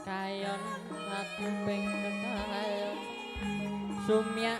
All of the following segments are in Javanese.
kayon aku ping kekayon sumya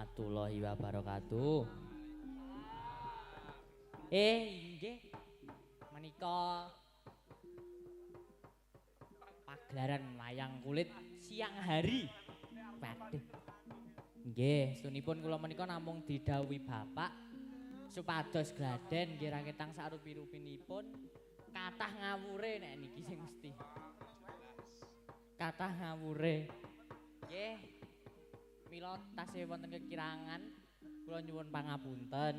warahmatullahi wabarakatuh. Nggih. Menika pagelaran wayang kulit siang hari. Waduh. Nggih, sunipun kula menika namung didhawuhi Bapak supados gladen nggih raketang sarupi-rupinipun kathah ngawure nek niki sing mesti. Kathah ngawure. Nggih. Mila tasih wonten kekirangan kula nyuwun pangapunten.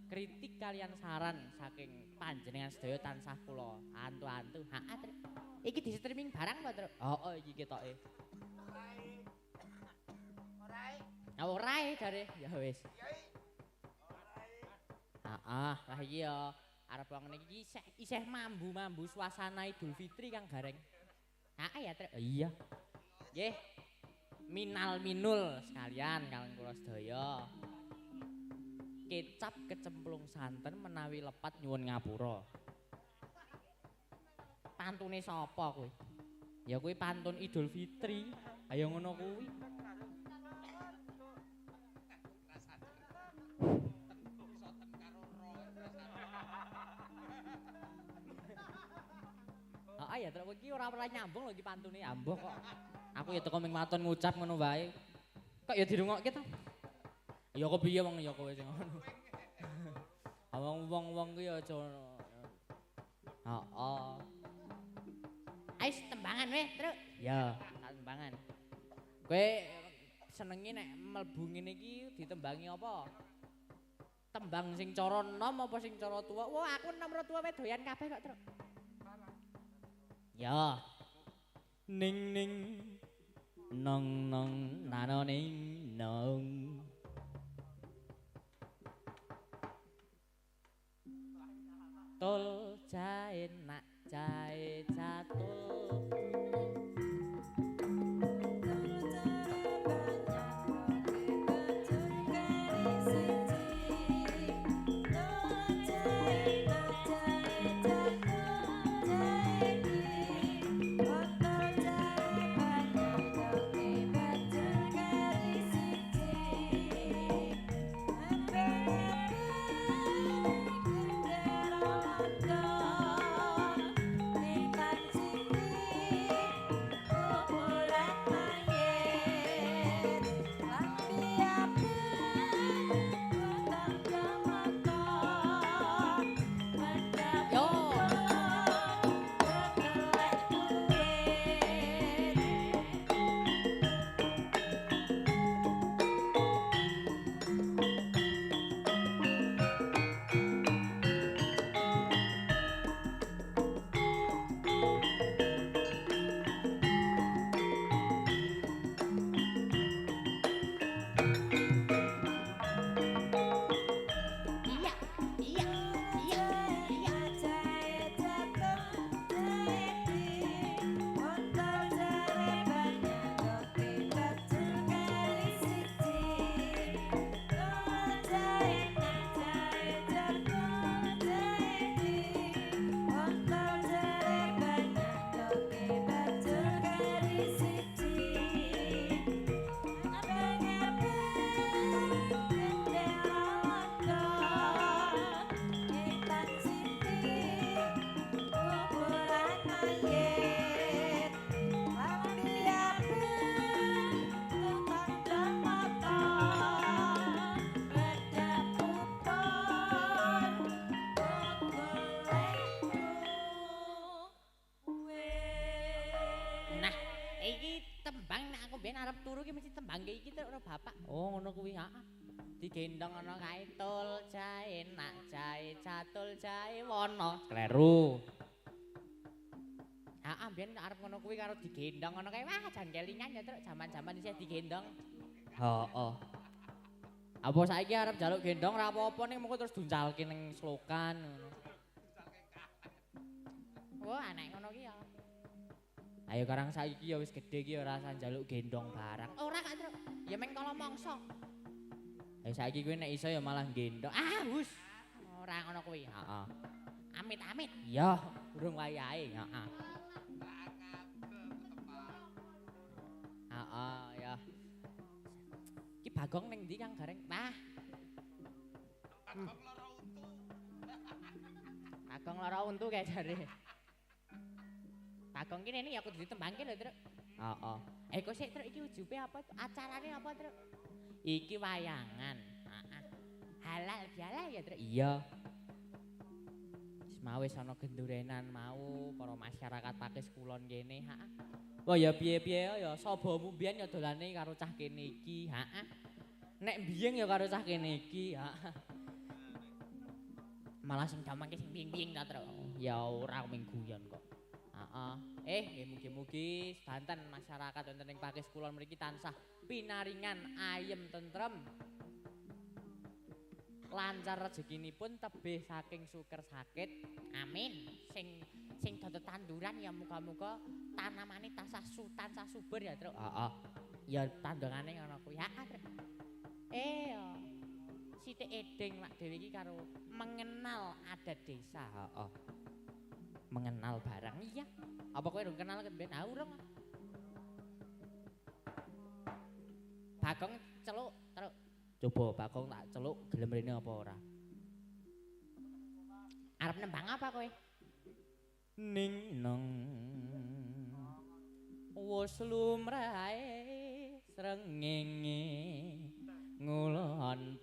Kritik kalian saran saking panjenengan sedaya tansah kula antu-antu. Heeh, Tru. Iki di streaming barang apa, Tru? Oh, iki ketoke. Ora e jare. Ya wis. Heeh, lah iki ya arep wong niki isih mambu-mambu suasana Idul Fitri Kang Gareng. Heeh ya, Tru. Iya. Nggih. Minal minul sekalian kalian kula sedaya. Kecap kecemplung santen menawi lepat nyuwun ngapura. Pantune sapa kowe? Ya kuwi pantun Idul Fitri. Ayo ngono kuwi. Ya terus iki ora nyambung lho iki pantune ambuh kok. Aku ya teko ming maton ngucap ngono wae. Kok ya dirungokke to? Ya kok piye wong ya kowe sing ngono. Wong-wong ku ya aja heeh. Ais tembangan weh, Truk. Ya, tembangan. Kowe senenge nek mlebu ngene iki ditembangi apa? Tembang sing cara nom apa sing cara tuwa? Wah, aku nomor tuwa weh doyan kabeh kok, Truk. Ya. Ning ning nong nong nano ning nong. Tul jae nak jae catul. Arep turu ki mesti tembangke iki ora bapak. Oh ngono kuwi, heeh. Digendong ana kae tul jae nak jae catul jae wana. Kleru. Heeh, mbiyen arep ngono kuwi karo digendong ana kae. Wah, jan kelingan ya, Truk. Jaman-jaman isih digendong. Heeh. Apa saiki arep jaluk gendong ra apa-apa ning mengko terus duncalke ning slogan ngono. Wah, anak ngono ki ya. Ayo karang saiki ya wis gedhe iki ora usah njaluk gendong barang. Ora Kak Truk. Ya meng kala mangsa. Ayo saiki kowe nek iso ya malah gendong. Ah, wus. Ora ngono kuwi. Heeh. Amit-amit. Ya, urung wayahe, heeh. Heeh, ya. Iki Bagong ning ndi Kang Gareng? Nah. Bagong lara untu kae jare. Bagong ki rene ya kudu ditembangke lho, Truk. Heeh. Kok sik Truk iki ujube apa? Acarane apa, Truk? Iki wayangan. Heeh. Halal bihalal ya, Truk. Iya. Wis mau wis ana gendurenan mau para masyarakat Pakis Kulon kene, heeh. Wah ya piye-piye ya sabamu mbiyen ya dolane karo cah kene iki, heeh. Nek mbiyen ya karo cah kene iki, heeh. Malah sing jamanke sing biyeng-biyeng ta, Truk. Ya ora ming guyon kok. Heeh. Nggih mugi-mugi sedanten masyarakat wonten ing Pakis Kulon mriki tansah pinaringan ayem tentrem. Lancar rezekinipun tebih saking suker sakit. Amin. Sing dadi tanduran ya muga-muga tanamane tansah subur ya, Truk. Heeh. Ya tandongane ngono kuwi. Heeh, Truk. Sithik edeng lak dhewe iki karo mengenal adat desa. Heeh. Mengenal barang. Iya. Apa kowe urung kenal ket ben? Ah urung. Bagong celuk, Truk. Coba Bagong tak celuk gelem rene apa ora? Arep nembang apa kowe? Ning neng wis lumrahe srengenge ngulon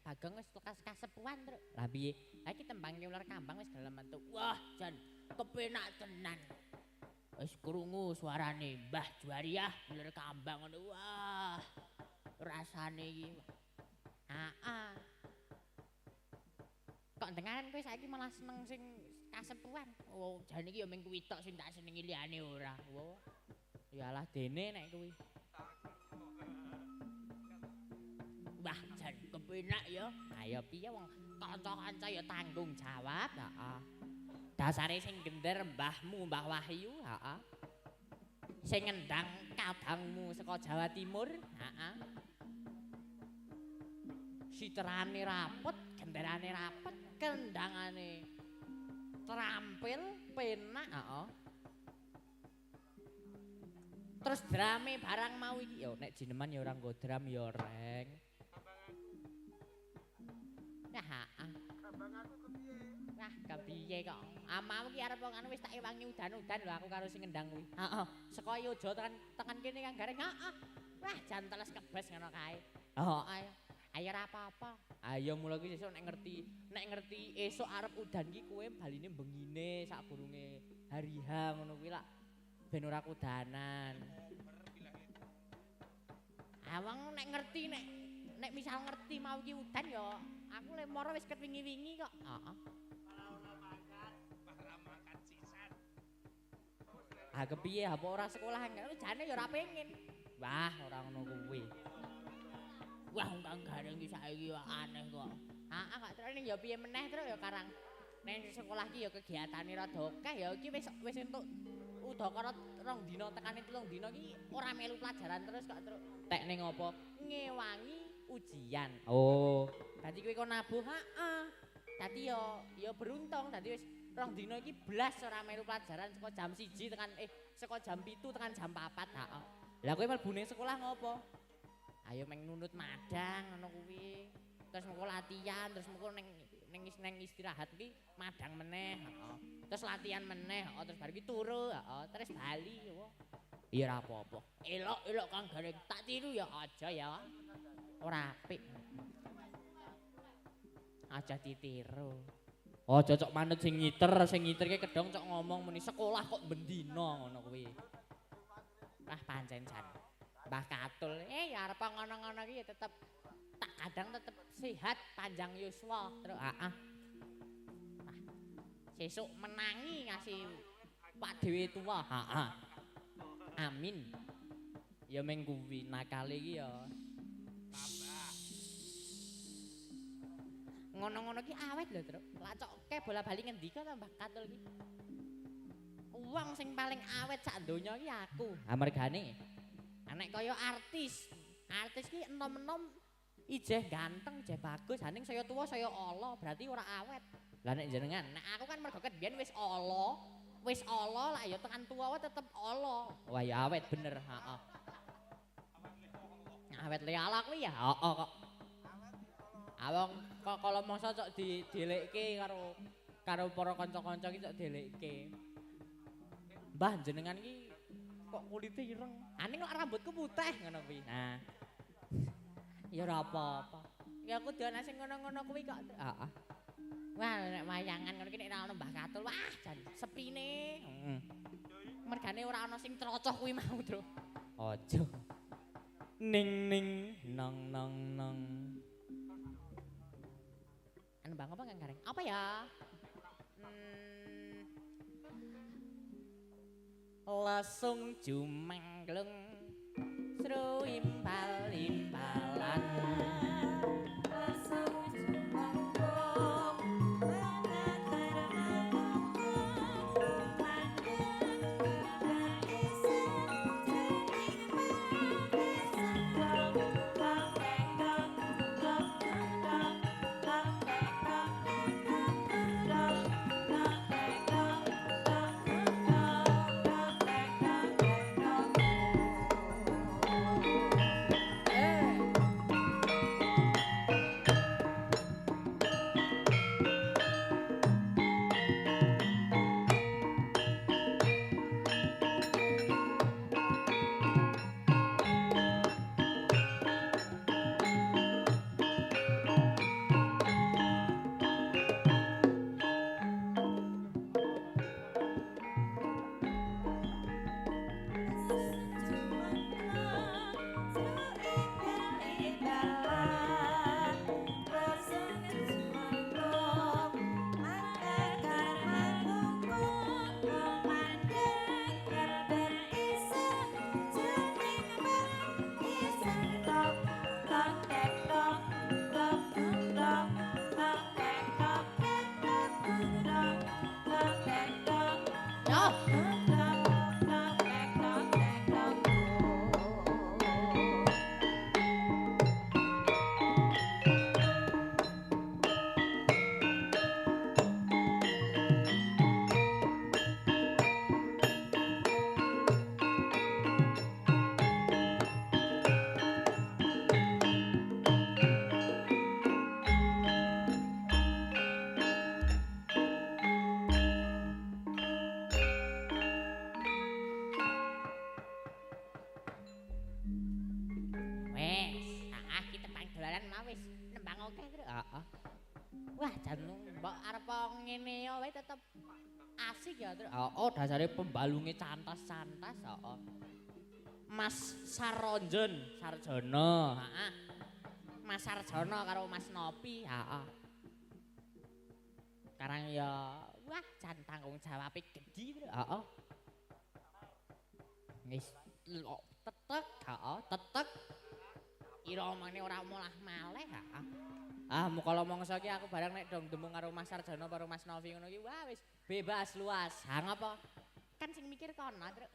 Bagong wis lekas kasepuan, Truk. Lah piye? Ha iki tembangke ular kambang wis dalam mantuk. Wah, jan kepenak tenan. Wis krungu suarane Mbah Juwariah ular kambang ngono. Wah. Rasane iki. Heeh. Kok dengaran kowe saiki malah seneng sing kasepuan. Oh, jan iki ya mung kuwi tok sing tak senengi liyane ora. Wah. Yalah dene nek kuwi. Wah, jan kepenak ya. Ayo piye wong kanca-kanca ya tanggung jawab, heeh. Dasare sing gender mbahmu, Mbah Wahyu, heeh. Sing ngendang kadangmu saka Jawa Timur, heeh. Siterane rapet, genderane rapet, kendangane terampil, penak, heeh. Terus drame barang mau iki yo nek jineman ya ora nggo dram ya reng. Nah, heeh. Wah, kepiye kok. Amamu ki arep anu wis tak ewangi udan-udan lho aku karo sing ngendang kuwi. Heeh. Saka Yojo tekan kene Kang Gareng. Heeh. Wah, jan teles kebes ngono kae. Heeh. Ayo ora apa-apa. Ayo mulai kuwi sesuk nek ngerti esuk arep udan ki kowe baline bengine sakburunge hari H ngono kuwi lak ben ora kudanan. Awang nek ngerti nek misal ngerti mau ki udan ya aku le moro wis ket wingi-wingi kok. Heeh. Ah kepiye apa ora sekolah jane ya ora pengen. Wah, ora ngono kuwi. Wah, Kang Gareng ki saiki kok aneh kok. Heeh, kok terus ning ya piye meneh terus ya karang ning sekolah ki ya kegiatane rada akeh ya iki wis entuk udakara 2 dina tekane 3 dina ki ora melu pelajaran terus kok terus tek ning apa ngewangi ujian. Oh, dadi kowe kok nabuh, heeh. Dadi ya beruntung dadi wis 2 dina iki blas ora melu pelajaran saka jam 1 tekan saka jam 7 tekan jam 4, heeh. Lah kowe mlebu ning sekolah ngopo? Ayo meng nunut madang ngono kuwi. Terus mengko latihan, terus mengko ning istirahat iki madang meneh, heeh. Terus latihan meneh, heeh, terus bar iki turu, heeh, terus bali yo. Ya ora apa-apa. Elok Kang Gareng, tak tiru ya aja ya. Ora apik. Aja ditiru. Aja cok manut sing ngiterke kedong cok ngomong muni sekolah kok bendina ngono kuwi. Wah pancen jan. Mbah Katul, ya arep ngono-ngono iki ya tetep tak kadang tetep sehat, panjang yuswa, terus heeh. Nah, sesuk menangi ngasih Pak Dewi tua, heeh. Amin. Ya meng kuwi nakale iki ya. Ngono-ngono ki awet lho, Truk. Lacoke bola-bali ngendika ta Mbah Katul ki? Wong sing paling awet sak donya ki aku. Amargane nek kaya artis ki enom-enom ijeh ganteng, ijeh bagus, haning saya tua saya ala, berarti ora awet. Lah nek jenengan, nek aku kan mergo ket biyen wis ala lah ya tekan tua wae tetep ala. Wah ya awet bener, heeh. Awet le ala kuwi ya heeh kok. Awong kok kalau masa cok didelekke karo para kanca-kanca ki cok delekke. Mbah jenengan ki kok kulite ireng. Aning kok rambutku putih ngono kuwi. Nah. Ya ora apa-apa. Ya aku dolan sing ngono-ngono kuwi kok. Heeh. Wah nek wayangan ngono ki nek ora ono Mbah Katul, wah jan sepine. Heeh. Mergane ora ono sing trocoh kuwi mau, Tru. Aja. Ning ning nang nang nang. Anu Bang apa Kang Gareng? Apa ya? Lesung jumenglung sru imbal-imbalan lesung jumenglung Kita pang dolanan mau wis nembang akeh terus. Heeh. Wah, jan mbok arep ngene ya wae tetep asik ya terus. Heeh, dasare pembalunge cantas-cantas, heeh. Mas Saronjon, Sarjono, heeh. Mas Sarjono karo Mas Nopi, heeh. Sekarang ya wah jan tanggung jawabe gedhi terus. Heeh. Wis tetek, heeh, tetek. Ira omane ora molah maleh, heeh. Mukala mangsa iki aku bareng nek dong demung karo Mas Sarjono karo Mas Novi ngono iki wah wis bebas luas. Ngapa? Kan sing mikir kono, Truk.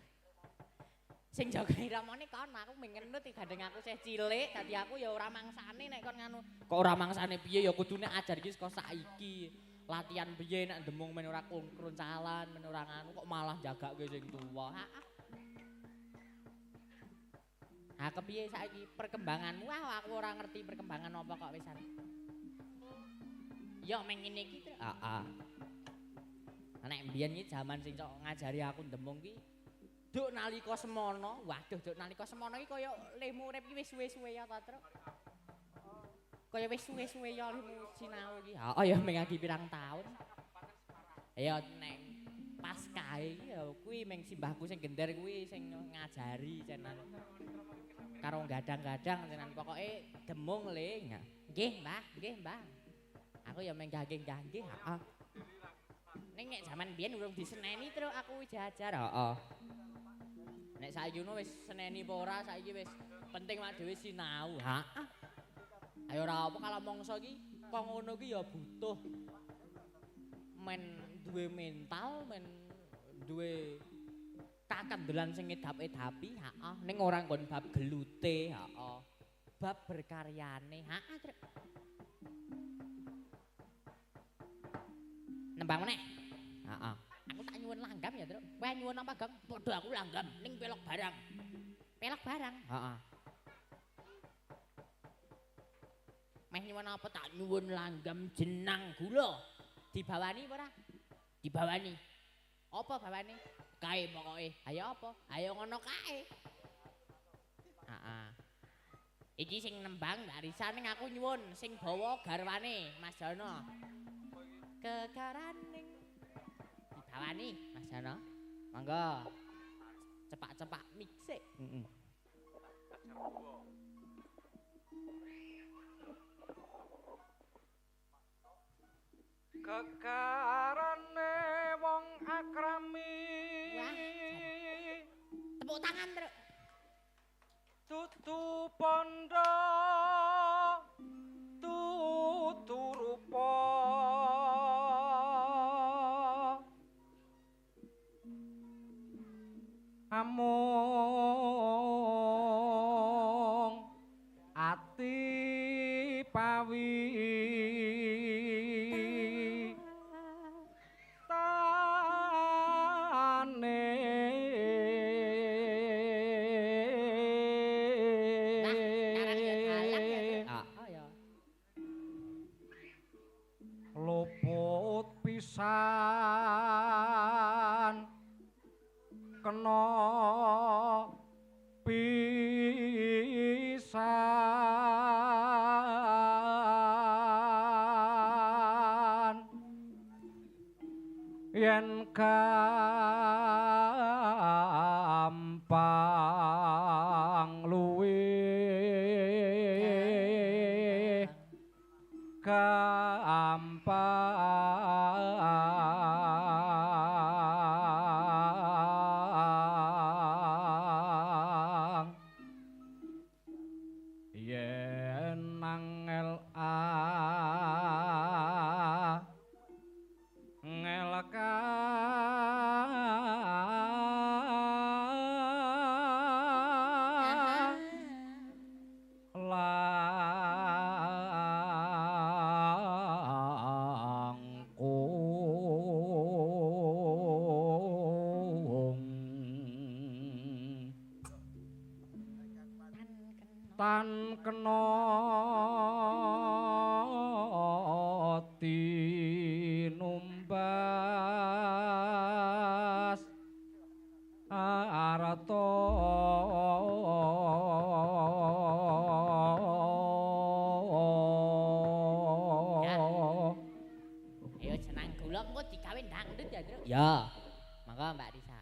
Sing jaga iramane kono, aku mengenut gandeng aku sih cilik, dadi aku ya ora mangsane nek kon nganu. Kok ora mangsane piye ya kudune ajar iki saka saiki. Latihan piye nek demung men ora kruncalan, men ora nganu kok malah jagake sing tuwa. Kepiye saiki perkembanganmu? Wah, aku ora ngerti perkembangan apa kok wisan. Ya meng ngene iki, Truk. Heeh. Nek mbiyen iki jaman sing sok ngajari aku ndemung ki duk nalika semono, waduh duk nalika semono iki kaya lehmu urip iki wis suwe-suwe ya ta, Truk. Kaya wis suwe-suwe ya lehmu sinau iki. Heeh ya meng agi pirang taun. Ya nek pas kae ya kuwi meng simbahku sing gender kuwi sing ngajari tenan. Karo gadang-gadang tenan pokoke demung le. Nggih, Mbah, nggih, Mbah. Aku ya meng gaging-gaging, heeh. Ning nek jaman biyen urung diseneni terus aku jajar, heeh. Nek saiki ngono wis seneni apa ora, saiki wis penting mak dhewe sinau, heeh. Ayo ora apa kalau mongso iki kok ngono ki ya butuh men duwe mental, men duwe kakendelan sing edap-edapi, heeh. Ning ora nggon bab gelute, heeh. Bab berkaryane, heeh, Truk. Nembang meneh. Heeh. Aku tak nyuwun langgam ya, Truk. Kowe nyuwun apa, Gang? Padha aku langgam ning pelok barang. Pelok barang? Heeh. Meh nyuwun apa tak nyuwun langgam jenang gula. Dibawani apa ora? Dibawani. Apa bawane? Kae pokoke. Ayo apa? Ayo ngono kae. Heeh. Iki sing nembang barisan ning aku nyuwun sing bawa garwane Mas Jono. Kekaraning dibawani Mas Jono. Monggo. Cepak-cepak mixik. Heeh. Kekarane wong akrami. Wah. Tepuk tangan, Truk. Tutu pondo tutu rupa amung ati pawi pisan kena pisan yen gampang luwih gampang yen angel ngel tan kena tinumbas arata ayo jenang kula engko digawe dangdut ya, Tru. Ya. Monggo Mbak Risa.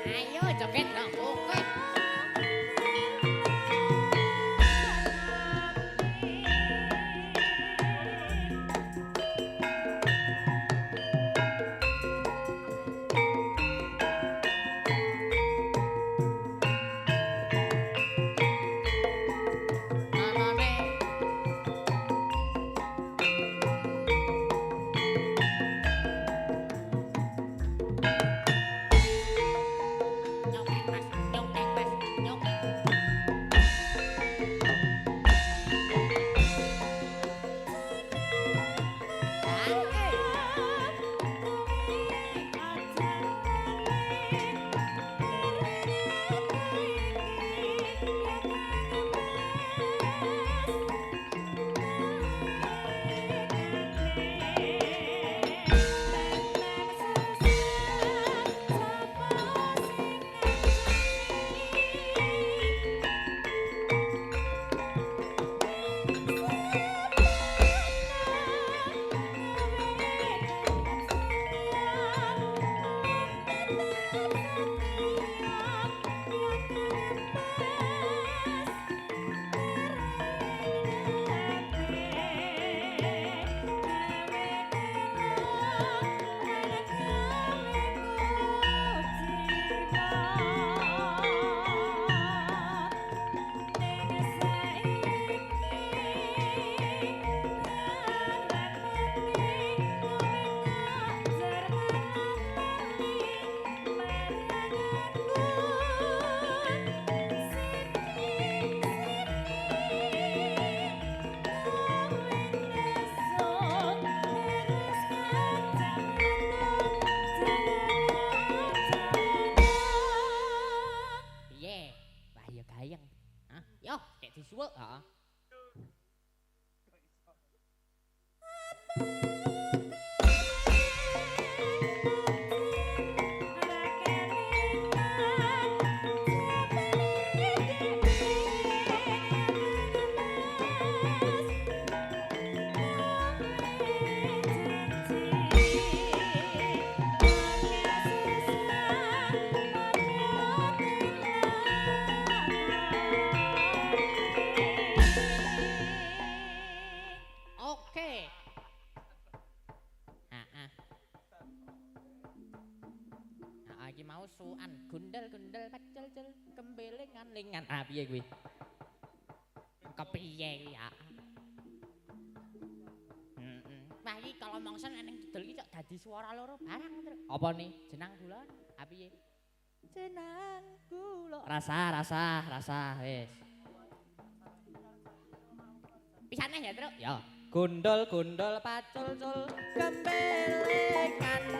Ayo joget dong, oke. iki mau suan gundel-gundel pecel-cel kembelingan lingan. Ah piye kuwi? Kepiye kuwi ya? Wah iki kalau mongson ning dodol iki cok dadi swara loro barang terus. Apa nih? Jenang kula? Ah piye? Jenang kula. Rasa wis. Pisane ya, Truk? Ya. Gondol-gondol pacul-cul gembelengan.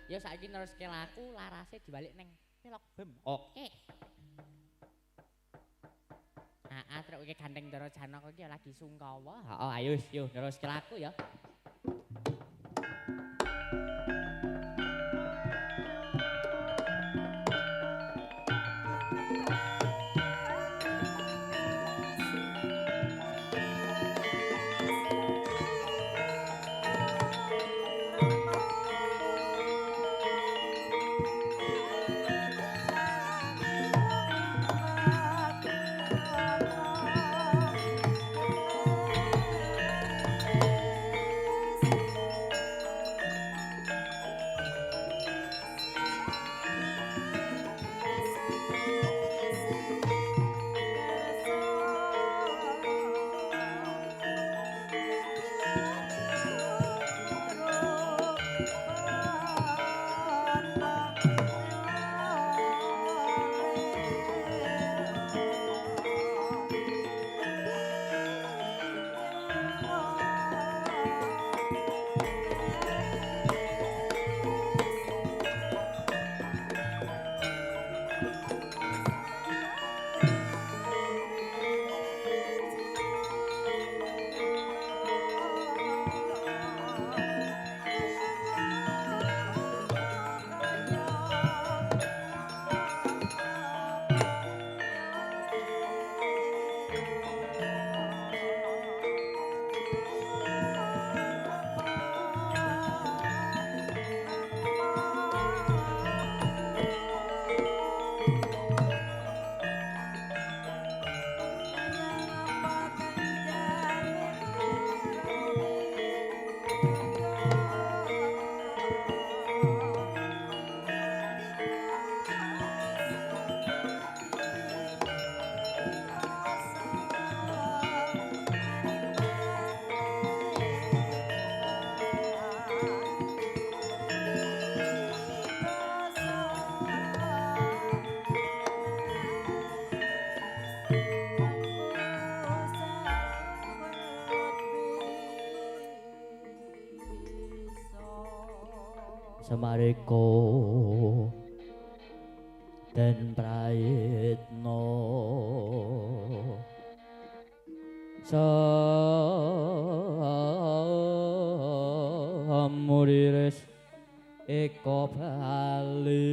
Ya saiki neruske laku larase dibalik neng pelok bem. Oke. Truk iki gandeng Ndara Janaka iki lagi sungkawa. Heeh, ayo yo neruske laku ya. Samareka den prayitna samuriris eka bali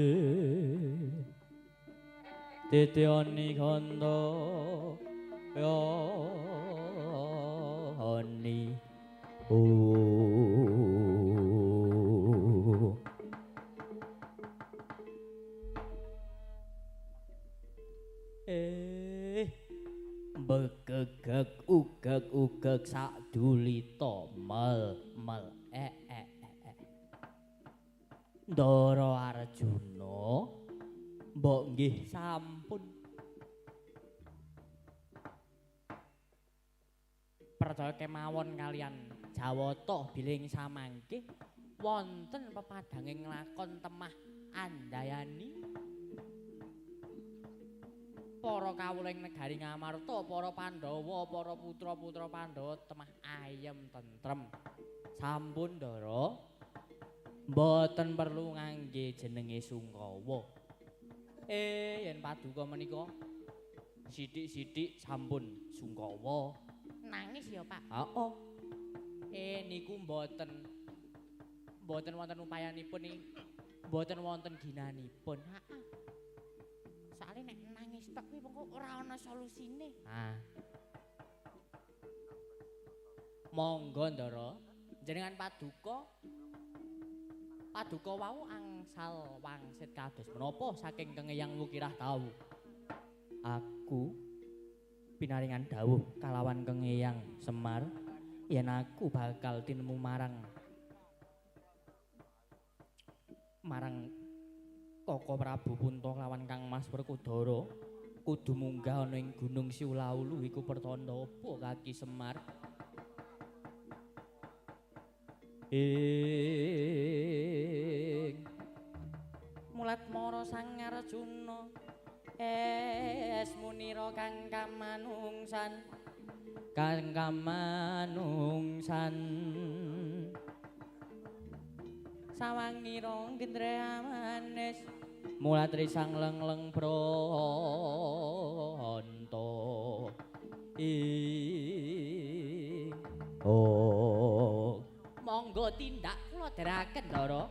tityani kanda yani ugeg sak dulita mel Ndara Arjuna mbok nggih sampun percaya kemawon kalian Jawata bilih samangke wonten pepadanging lakon temah Andayani para kawuling negari Ngamarta para Pandhawa para putra-putra Pandhawa temah ayem tentrem sampun Ndara mboten perlu ngangge jenenge Sungkawa yen paduka menika sithik-sithik sampun Sungkawa nangis ya Pak heeh niku mboten wonten upayanipun nih mboten wonten ginanipun heeh soalé nek nangis tok kuwi kok ora ana solusine monggo Ndara jenengan paduka wau angsal wangsit kados menapa saking kengeyang Wukirah Tawu aku pinaringan dawuh kalawan kengeyang Semar yen aku bakal tinemu marang Koko Prabu Punta kelawan Kang Mas Werkudara kudu munggah ana ing Gunung Siulaulu iku pertanda apa Kaki Semar mulat mara Sang Arjuna munira kang kamanungsan sawangira gendrea manis mulat risang lengleng pronto monggo tindak kula dherekaken Ndara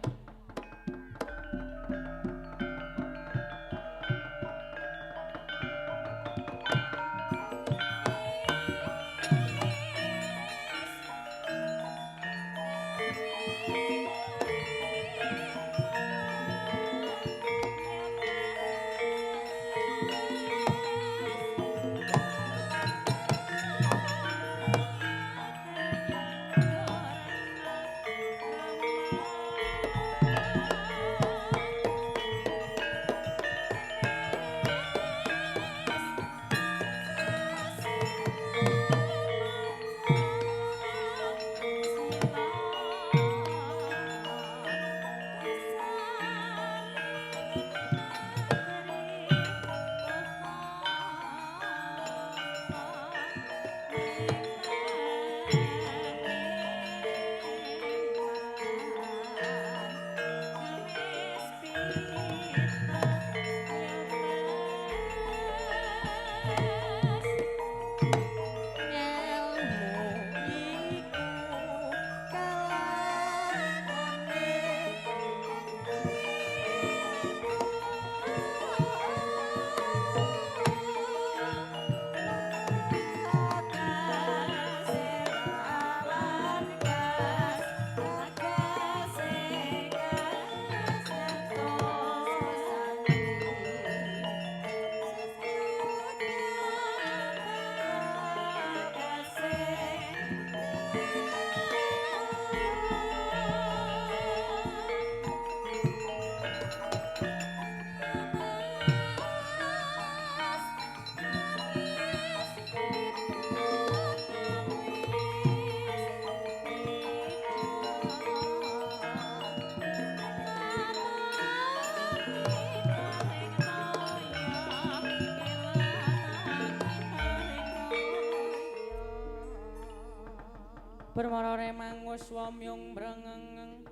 Permara remangus wamyung brengeng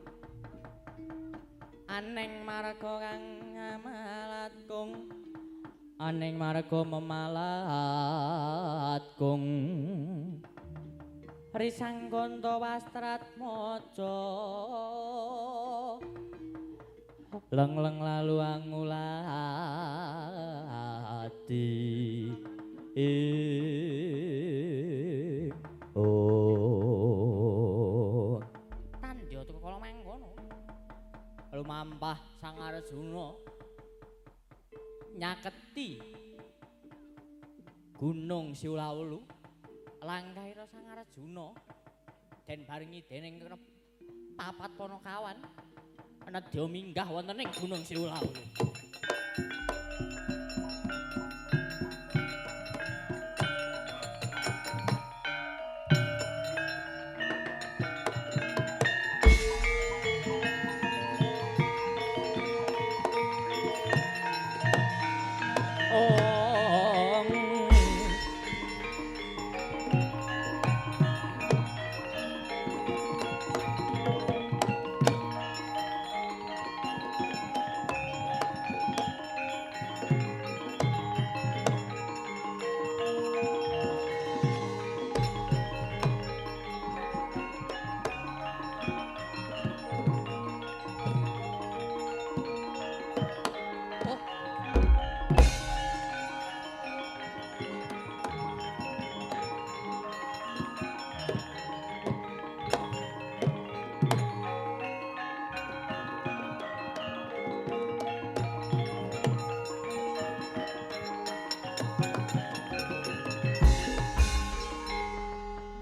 aneng marga kang ngamalatgung aneng marga memalatgung risang ganta wastrat maca leng-leng lalu angulati tandya teko kala mangkono lumampah Sang Arjuna nyaketi Gunung Siulaulu Langkahira Sang Arjuna den barengi dening papat Panakawan nedya minggah wonten ing Gunung Sriwulawu.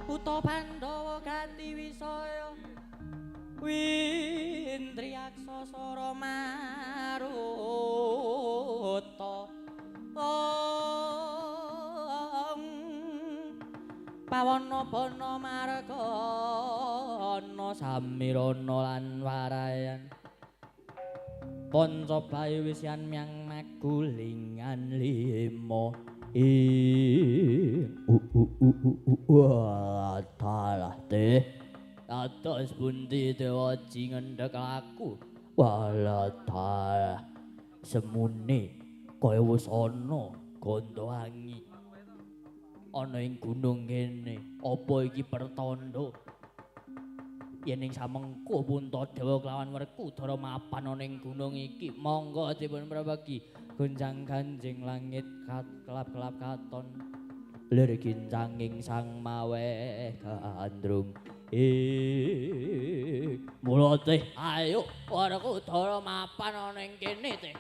Uta Pandhawa Gati Wisaya Windriyaksa Sara Maruta Pawana Bana Margana Samirana lan Warayan Pancabayu Wisyan Myang Magulingan lima Watalah teh atos pundi dewaji ngendhek laku walatalah semune kaya wis ana Gandhawangi ana ing gunung kene apa iki pertanda yen ing samengko Puntadewa kelawan Werkudara mapan ana ing gunung iki monggo dipun prabagi gonjang ganjing langit kelap-kelap katon lir gincanging sang maweh gandrung mula teh ayo Werkudara mapan ana ing kene teh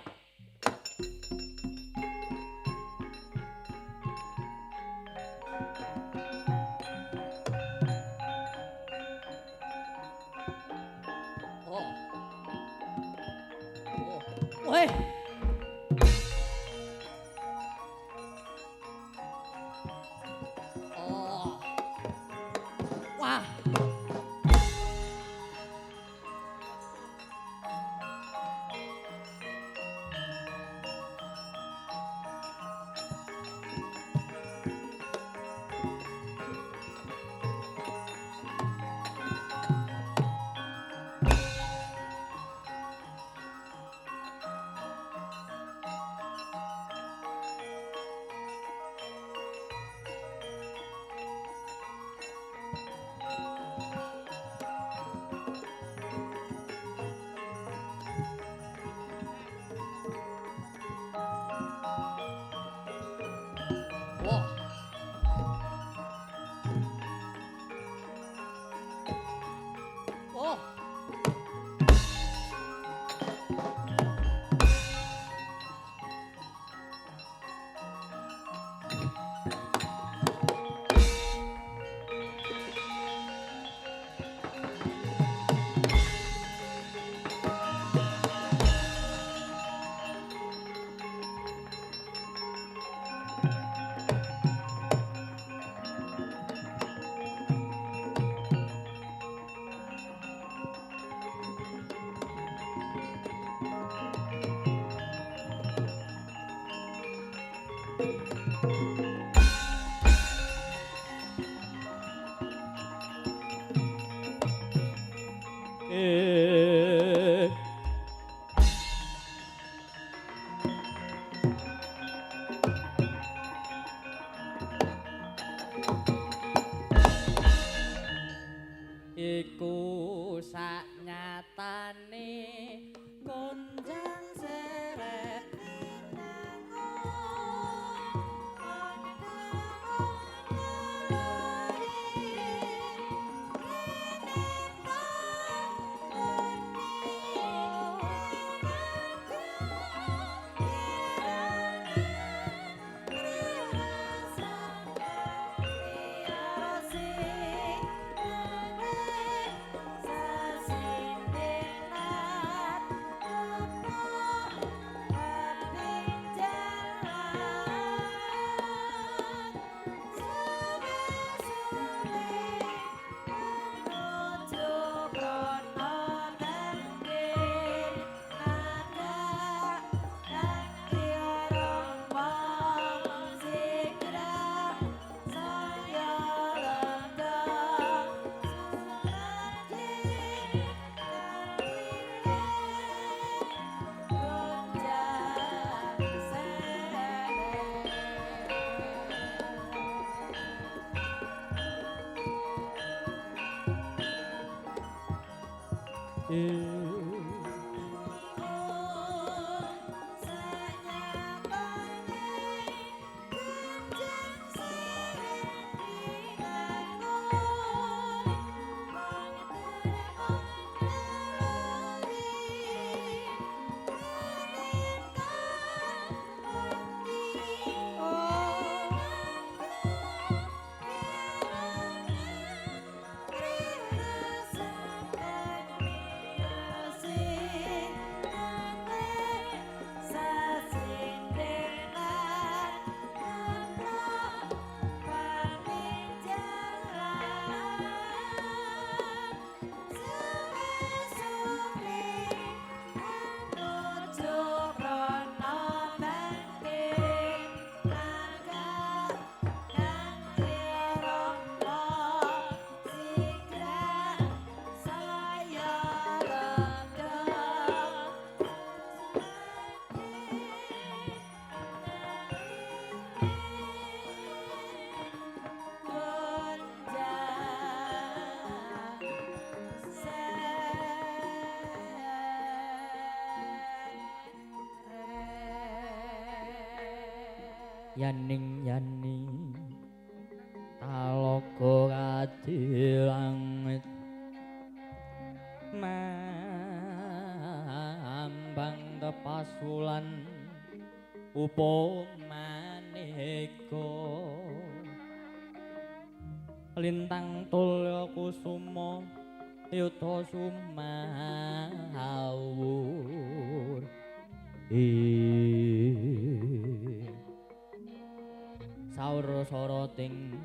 Weh. Oh. Wah. Iku saknyatane konjang seret Yaning yani talaga kadilangit mambang tepasulan upamaneka lintang tulya kusuma yuta sumawur saur soroting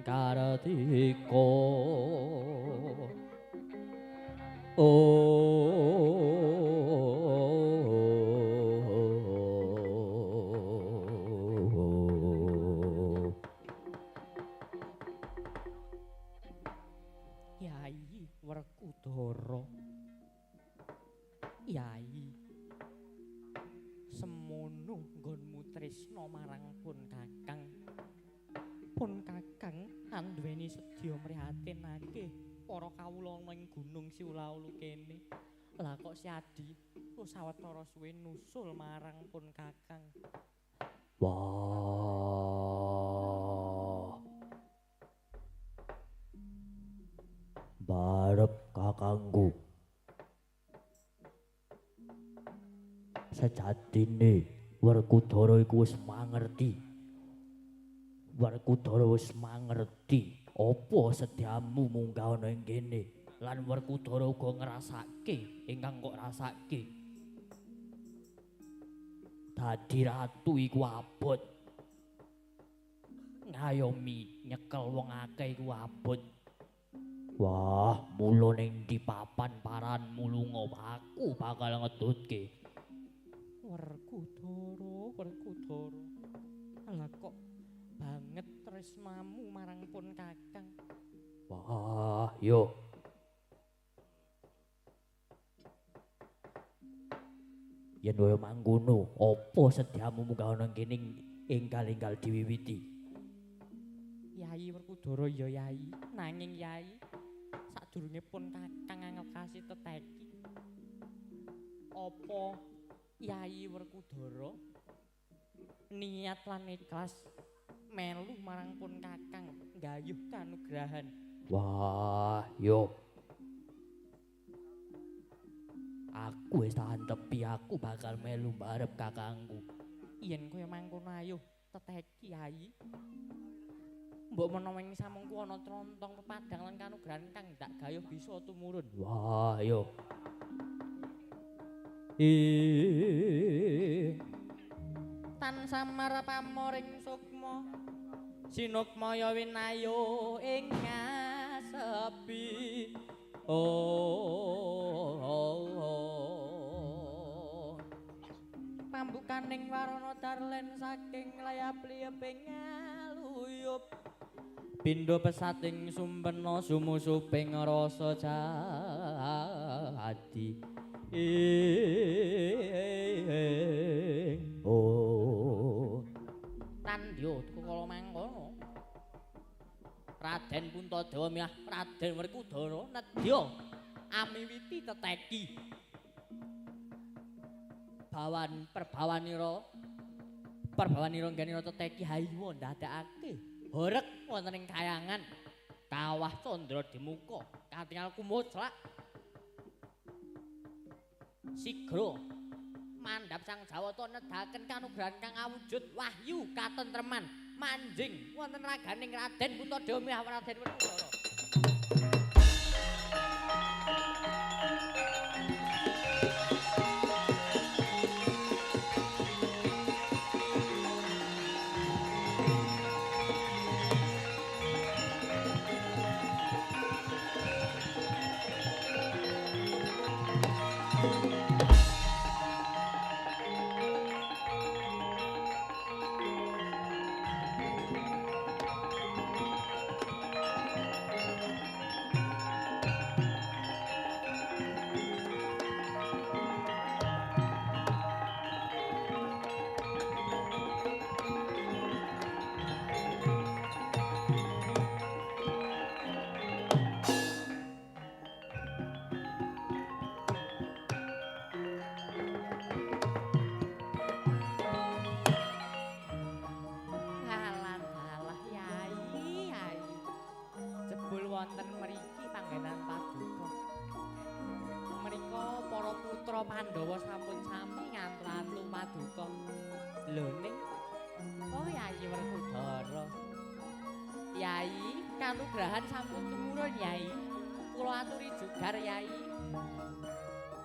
karatiko Yai Werkudara Yai semono nggonmu tresna marang pun kakang pun kakang anduweni sedya mrihatinake para kawula ning gunung Siulaulu kene lah kok si Adi wis sawetara suwe nusul marang pun kakang wah barep kakangku sejatine Werkudara iku wis mangerti Werkudara wis mangerti apa sedyamu munggah ana ing kene lan Werkudara uga ngrasake ingkang kok rasake dadi ratu iku abot ngayomi nyekel wong akeh iku abot wah mula ning ndi papan paranmu lunga aku bakal ngedutke Werkudara lah kok banget tresnamu marang pun kakang wah yo yen wae mangkono apa sedyamu munggah ana kene enggal-enggal diwiwiti Yai Werkudara ya Yai nanging Yai sadurunge pun kakang angel kasih teteki apa Yai Werkudara niat lan ikhlas melu marang pun kakang nggayuh kanugrahan wah yo aku wis tahan tepi aku bakal melu barep kakangku yen kaya mangkono ayo teteki Yai mbok menawa ing samengku ana trontong pepadang lan kanugrahan kang ndak gayuh bisa tumurun wah yo tan samar pamoring sukma sinukmaya winayo ing ngasepi pambukaning warana darlen saking layap-liyeping ngaluyup pindha pesating sumpena sumusuping rasa jati Tandya kala mangkono Raden Puntadewa miah Raden Werkudara nedya amiwiti teteki. Perbawanira nggenira teteki hayuwa ndadekake horeg wonten ing kayangan kawah candra dimuka katingal kumoclak sigra mandhap sang Jawata nedahaken kanugrahan kang awujud wahyu katentreman manjing wonten raganing Raden Puntadewa miwah Raden Werkudara. Wonten mriki panggenan paduka. Menika para putra Pandhawa sampun sami ngantru paduka. Lho ning oh Yayi Werkudara. Yayi, kanugrahan sampun tumurun Yayi. Kula aturi jugar Yayi.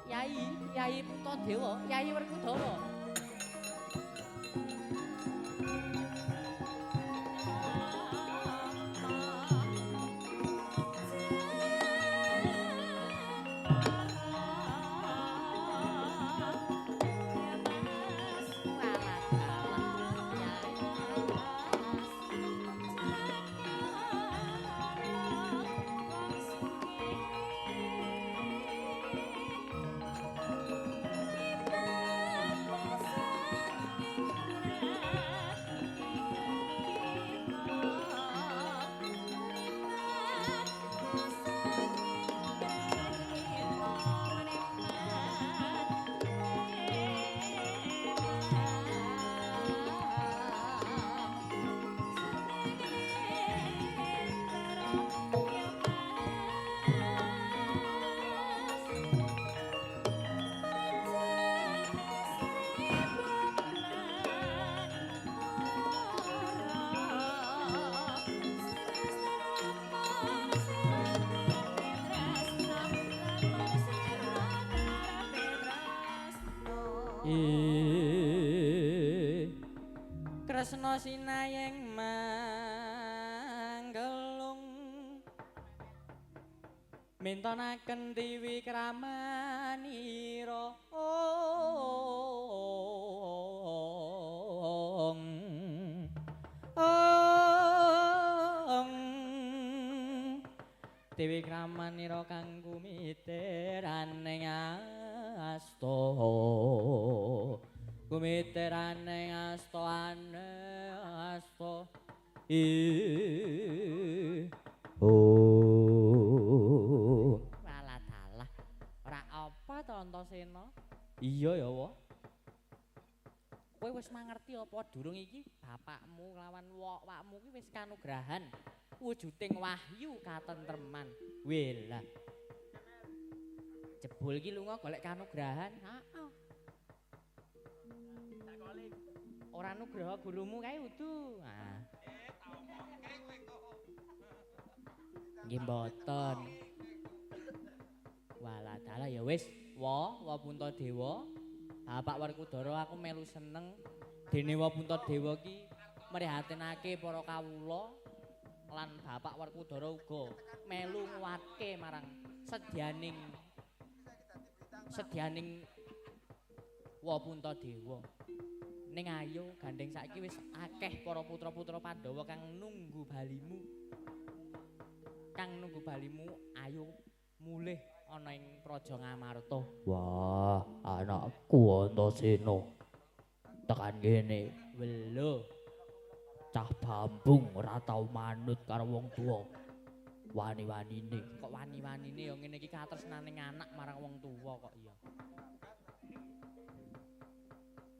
Yayi Puntadewa, Yayi Werkudara. Kresna sinayeng manggelung mintonaken Dewi Kramanira Dewi Kramanira kang kumiteraning asta kumiteraning asta walah dalah ora apa to Antasena. Iya ya wa kowe wis mangerti apa durung iki bapakmu lawan wakmu ki wis kanugrahan wujuding wahyu katentreman. Welah jebul iki lunga golek kanugrahan. Heeh. Ora nugraha gurumu kae udu. Nah. Nggih mboten. Walah dalah ya wis, wa Puntadewa. Bapak Werkudara aku melu seneng dene wa Puntadewa ki mrihatinake para kawula lan Bapak Werkudara uga melu nguwatke marang sedyaning wa Puntadewa. Ning ayo gandeng saiki wis akeh para putra-putra Pandhawa kang nunggu balimu ayo mulih ana ing Praja Ngamarta. Wah, anakku Antasena. Tekan kene. Welo. Cah Bambung ora tau manut karo wong tuwa. wani-wanine. Kok wani-wanine ya ngene iki katresnaning anak marang wong tuwa kok ya.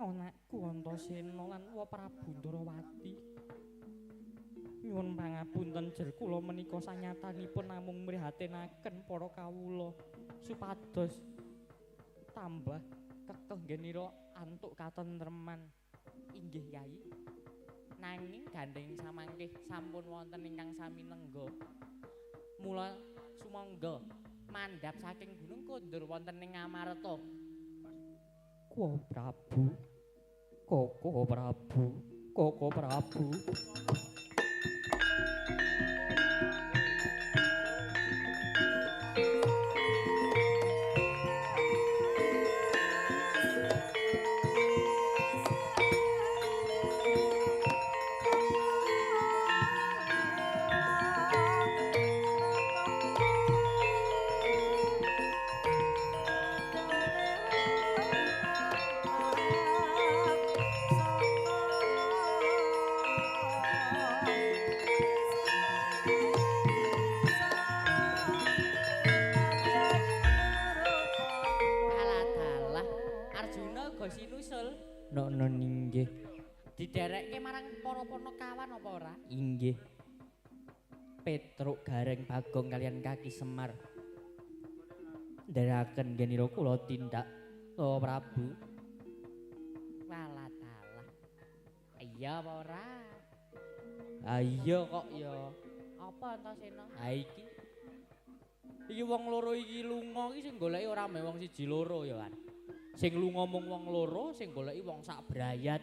Anakku Antasena lan Wa Prabu Ndarawati. Nyuwun pangapunten jer kula menika sanyatanipun namung mrihatinaken para kawula supados tambah kekeh nggenira antuk katentreman. Inggih Kyai. Nanging gandeng samangkih sampun wonten ingkang sami nengga. Mula sumangga mandhap saking Gunung Kondur wonten ing Ngamarta. Koko Prabu. Koko Prabu. Koko Prabu. Nono ninggih. Diderekke marang para Panakawan apa ora? Inggih. Petruk Gareng Bagong kalian Kaki Semar. Ndherekaken genira kula tindak Koko Prabu. Walah dalah. Iya apa ora? Ah iya kok ya. Apa Antasena? Ha iki. Iki wong loro iki lunga iki sing goleki ora meh wong siji loro ya kan. Sing lunga mung wong loro, sing goleki wong sak brayat.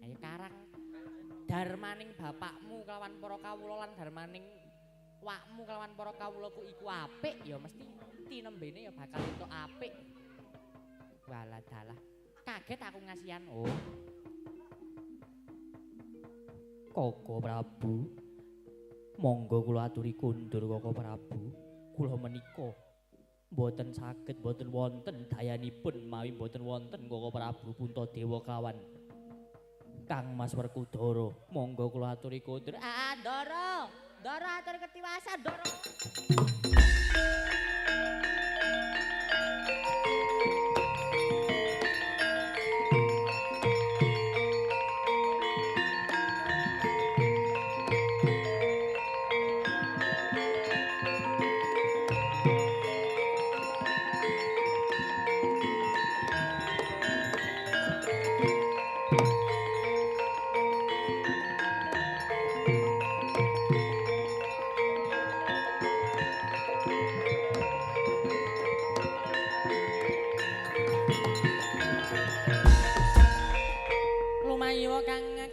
Ayo karang darmaning bapakmu kelawan para kawula lan darmaning wakmu kelawan para kawulaku iku apik ya mesti tinembene ya bakal entuk apik. Walah dalah. Kaget aku ngasihan. Oh. Koko Prabu. Monggo kula aturi kundur Koko Prabu. Kula menika mboten saged mboten wonten dayanipun mawi mboten wonten Koko Prabu Puntadewa kawan Kang Mas Werkudara. Monggo kula aturi kundur. Ndara. Ndara atur ketiwasan, Ndara.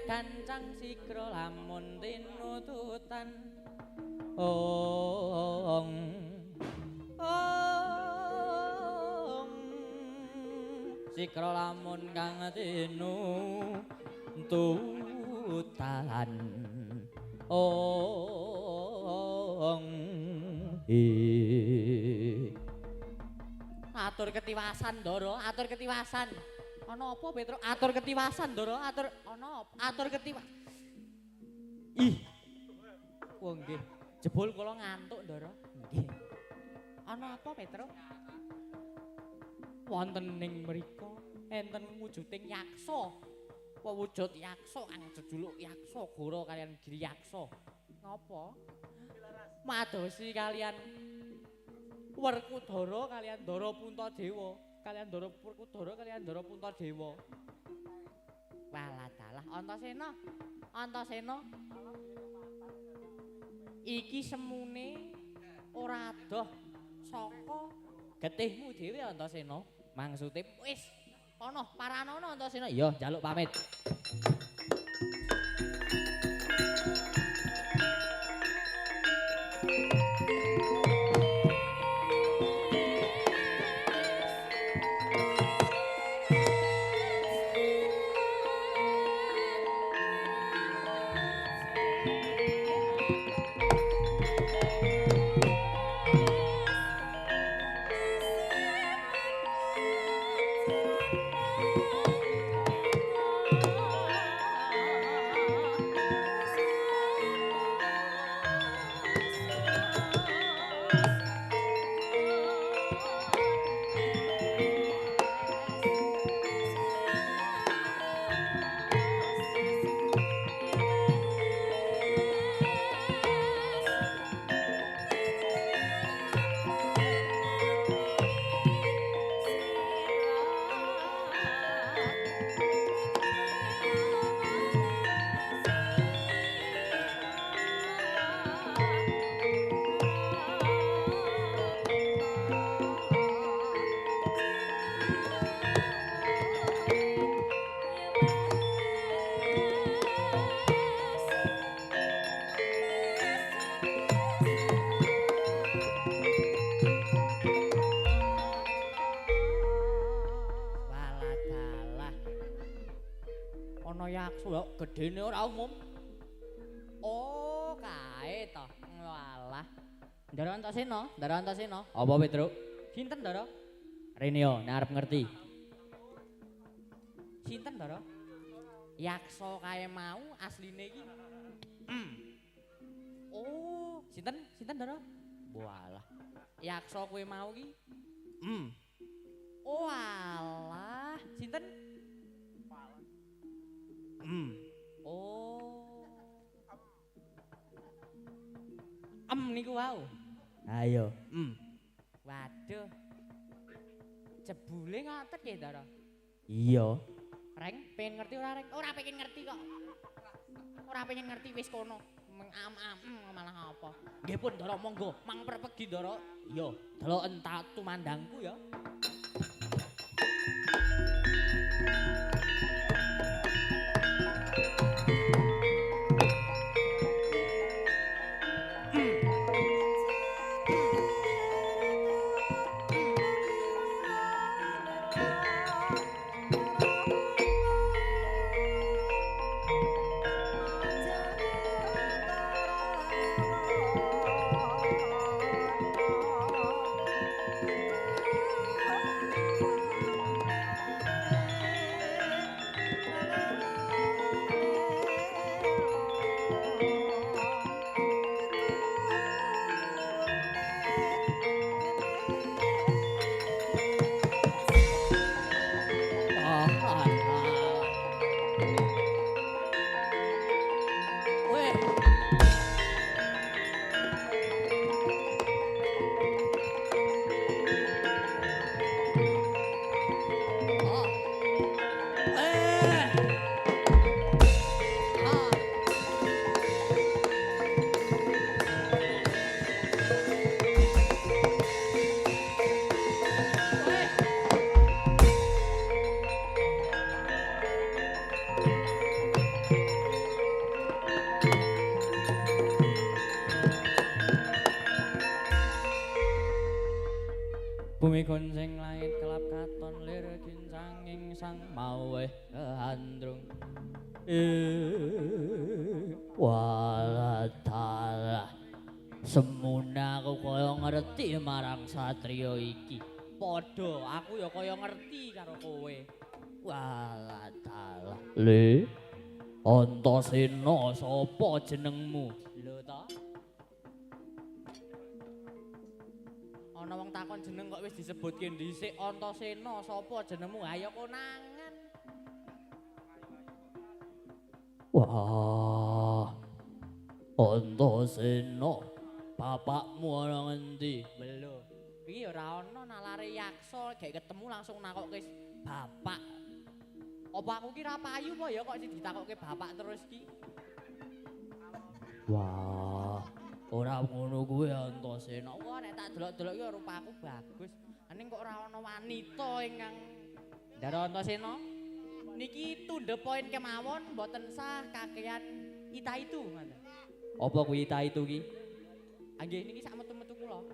Gancang sikro lamun tinututan ong sikro lamun kang tinututan ong atur ketiwasan Ndara, atur ketiwasan. Ana apa Petruk? Atur ketiwasan Ndara, atur ana atur ketiwasan. Ih. Wong nggih, jebul kula ngantuk Ndara. Nggih. Ana apa Petruk? Wonten ning mriku enten wujuding yaksa. Wujud yaksa kang jejuluk Yaksa Gora kalian Giri Yaksa. Ngapa? Madosi kalian Werkudara kalian Ndara Puntadewa. Kalian Ndara Werkudara kalian Ndara Puntadewa. Walah dalah Antasena. Antasena. Iki semune ora adoh saka getihmu dhewe Antasena. Maksude wis ana paranana Antasena. Iya, njaluk pamit. Ndara gedene ora umum. Oh, kae to. Walah. Ndara Antasena. Apa Petruk? Sinten Ndara? Rene yo, nek arep ngerti. Sinten Ndara? Yaksa kae mau asline iki. Oh, sinten Ndara? Walah. Yaksa kowe mau iki. Oh alah, sinten? Oh. Niku wau. Ayo. Waduh. Jebule ngoten nggih, Ndara. Iya. Reng, pengen ngerti ora Reng? Ora pengen ngerti kok. Ora pengen ngerti wis kono. Malah apa? Nggih pun Ndara monggo, mang perpegi Ndara. Iya, delok entak tumandangku ya. Bumi kun sing langit kelap katon lir gincanging sang mawe kehandrung. Walah semuna aku kaya ngerti marang satriya iki. Padha aku ya kaya ngerti karo kowe. Walah dalah. Le Antasena sapa jenengmu? Lho ta? Ana wong takon jeneng kok wis disebutke dhisik. Antasena sapa jenengmu? Ha ya konangan. Wah. Antasena, bapakmu ana ngendi? Belum. Iki ora ana nalare yaksa, gek ketemu langsung nakokke bapak. Apa aku ki ra payu apa ya kok ditakokke bapak terus ki? Wah. Ora ngono kuwi Antasena. Wah nek tak delok-delok ya rupaku bagus. Ning kok ora ana wanita ingkang Ndara Antasena. Niki tundhe poin kemawon mboten sah kakean ita itu ngoten. Apa kuwi ita itu ki? Nggih niki sak metu-metu kula.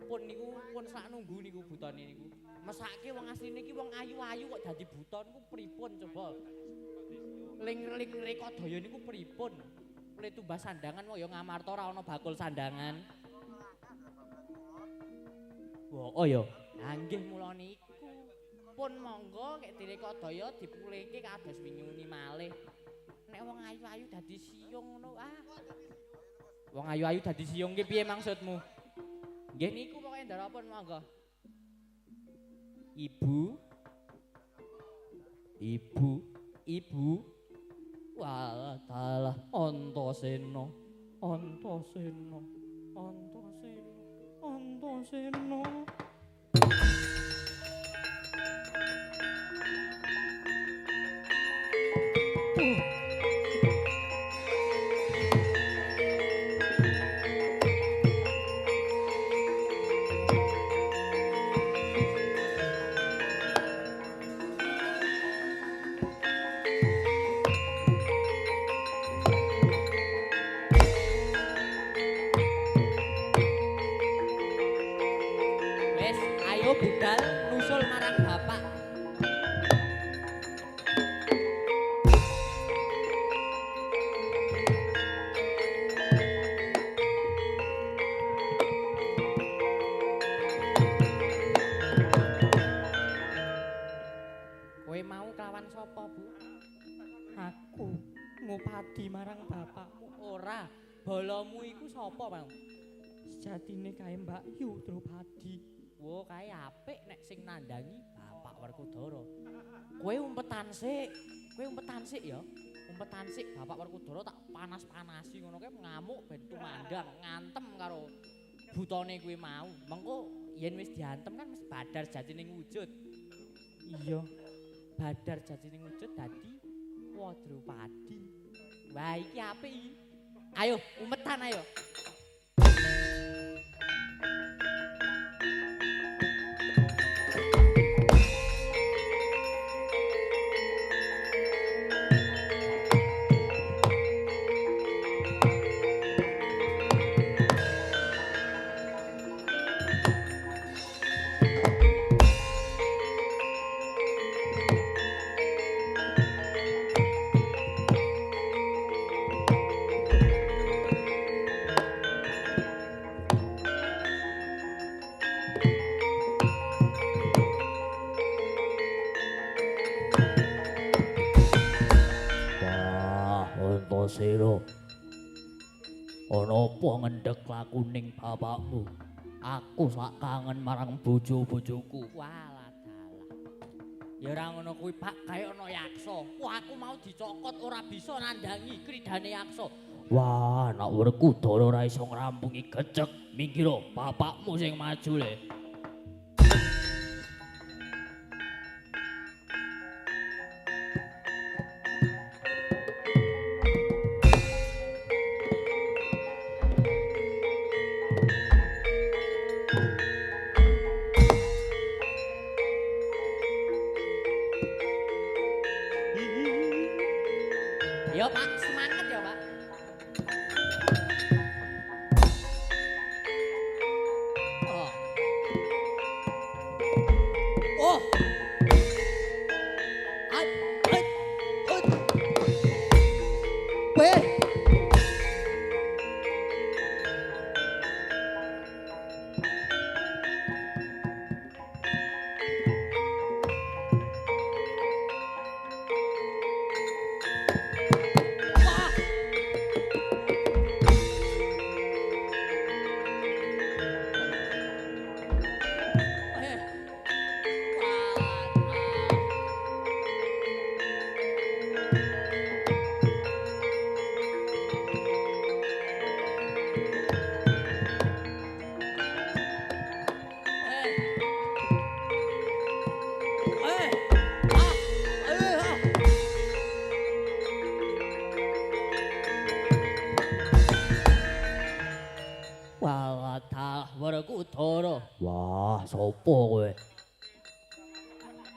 Pun niku pun sak nunggu niku butone niku. Mesake wong asline iki wong ayu-ayu kok dadi buton niku pripun coba? Ling-ling rekodaya niku pripun? Mulai tumbas sandangan kok ya ngamarta ora ana bakul sandangan. Wah, oh ya. Ha nggih mula niku. Pun monggo nek direkodaya dipulihke kados winyuni malih. Nek wong ayu-ayu dadi siung ngono ah. Wong ayu-ayu dadi siung ki piye maksudmu? Nggih niku pokoke ndarapun monggo. Ibu. Walah dalah Antasena. Wes, ayo budal nusul marang bapak. padi marang bapakmu ora. Bolomu iku sapa, Bang? Sejatine kae Mbak Yu Drupadi. Wo kae apik nek sing nandangi Bapak Werkudara. Kowe umpetan sik ya. Umpetan sik Bapak Werkudara tak panas-panasi ngono kae ngamuk ben tumandang ngantem karo butone kuwi mau. Mengko yen wis diantem kan mesti badar jatining wujud. Iya, Badar jatining wujud dadi Wadrupadi. Wah iki apik iki. Ayo umpetan ayo. Antasena. Ana apa ngendhek lakuning bapakmu? Aku sak kangen marang bojo-bojoku. Walah dalah. Ya ora ngono kuwi Pak, kaya ana yaksa. Wah aku mau dicokot ora bisa nandangi kridane yaksa. Wah, anak Werkudara ora iso ngrampungi gecek. Minggira, bapakmu sing maju le. Ya Pak, semangat ya Pak. Oh. Oh. Ai, ai, ai. Weh. Wah. Eh. Wah. Walah Werkudara. Wah, sapa kowe?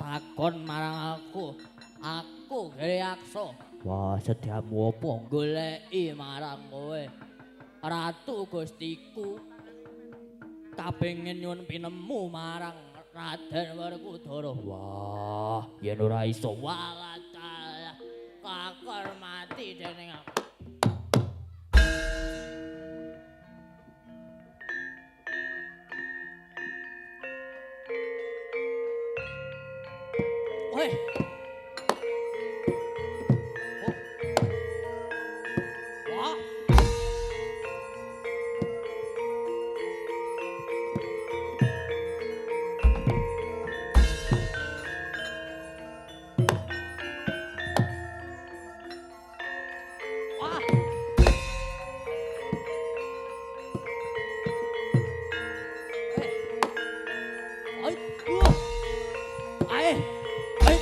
Takon marang aku. Aku gere yaksa Wah, sediamu apa? goleki marang kowe. Ratu Gustiku. Kapengin nyuwun pinemu marang Raden Werkudara. Wah, yen ora iso. Walah dalah kakor mati dening aku. Weh. Oh. Wah. Wah. Ai. Ai. Ai.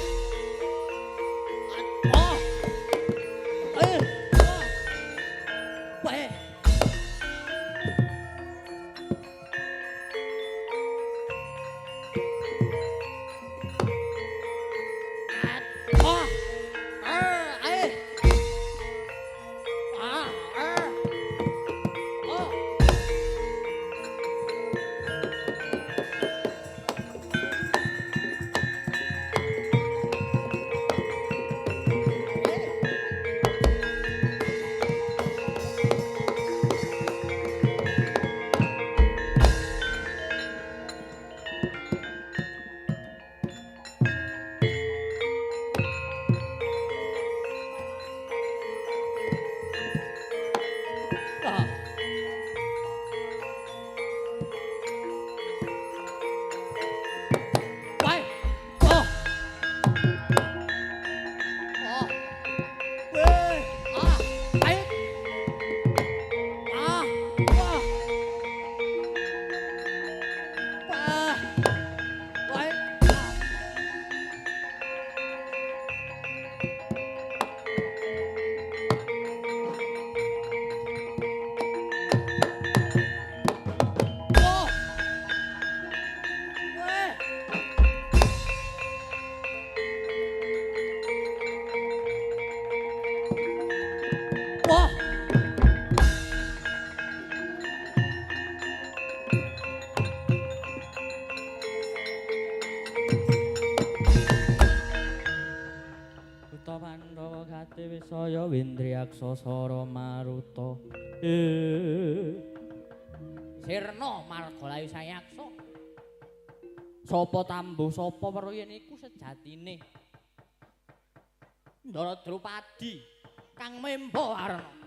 Indriyaksa Sara Maruta Sirna Margalayu Sayaksa. Sapa tambuh sapa weruh yen iku sejatine Ndara Drupadi kang memba Warna.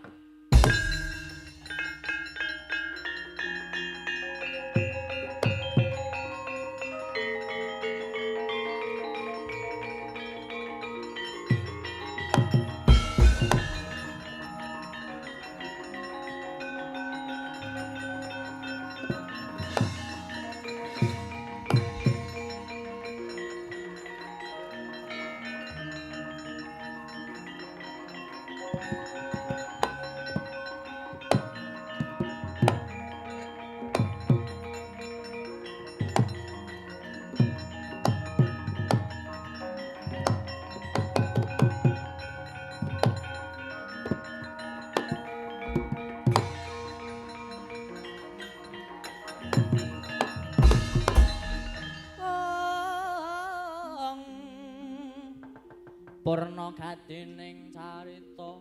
Purna gadining carita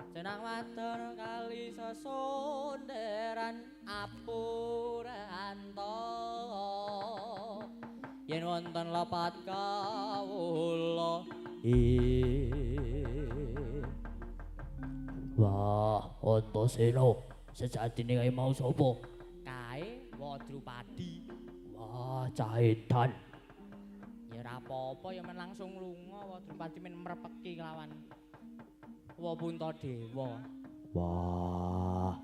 jenang wadon kali sesundheran apuranta yen wonten lepat kawula Wah, Antasena, sejatine kae mau sapa? kae Wadrupadi. Wah, cah edan. Ya ora apa-apa ya men langsung lunga Wadrupadi men mrepeki kelawan Puntadewa. Wah.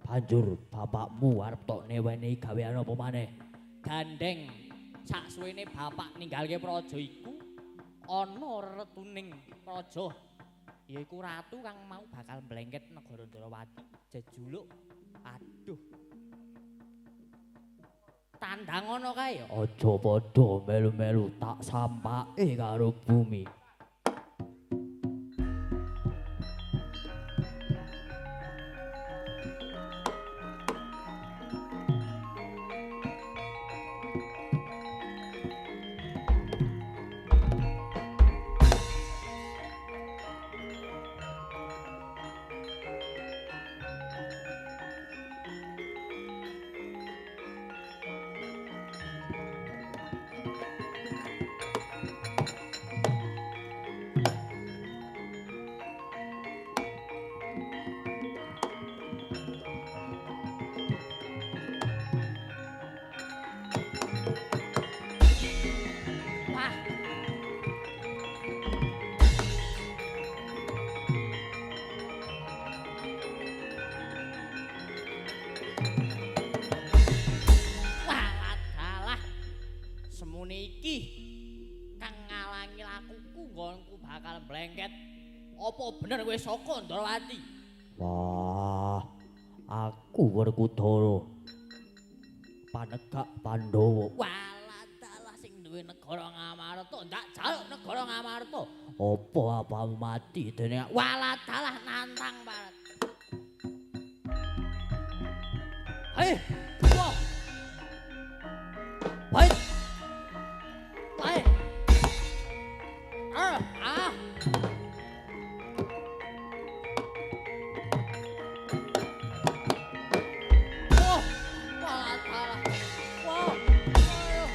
Banjur bapakmu arep tok neweni gawean apa maneh? Gandeng saksuwene bapak ninggalke praja iku ana retuning praja yaiku ratu kang mau bakal mlengket negara Ndrawati jejuluk aduh tandang ngono kae ya. Aja padha melu-melu tak sampake karo bumi. Iki kang ngalangi lakuku nggonku bakal mlengket. Apa bener kowe saka Ndrawati? Wah, aku Werkudara. Panegak Pandhawa. Walah dalah sing duwe negara Ngamarta, ndak jaluk negara Ngamarta. Apa apamu mati dene Walah dalah nantang banget. Hei, wah. Baik. Baik. Ah. Wah, walah dalah. Wah. Aduh.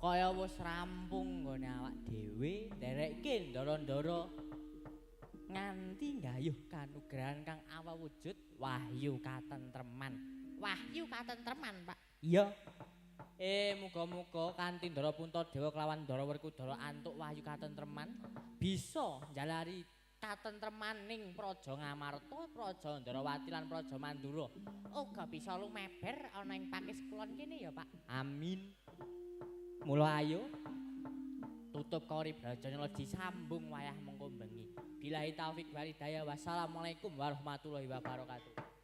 kaya wis rampung nggone awak dhewe nderekke ndara-ndara nganti nggayuh kanugrahan kang awujud wahyu katentreman. Wahyu katentreman, Pak. Iya. Muga-muga kanthi Ndara Puntadewa kelawan Ndara Werkudara antuk wahyu katentreman bisa njalari katentremaning Praja Ngamarta, Praja Ndarawati lan Praja Mandura. Uga bisa lumeber ana ing Pakis Kulon kene ya, Pak. Amin. Mula ayo tutup kori Brajana disambung wayah mengko bengi. Billahi taufik wal hidayah. Wassalamualaikum warahmatullahi wabarakatuh.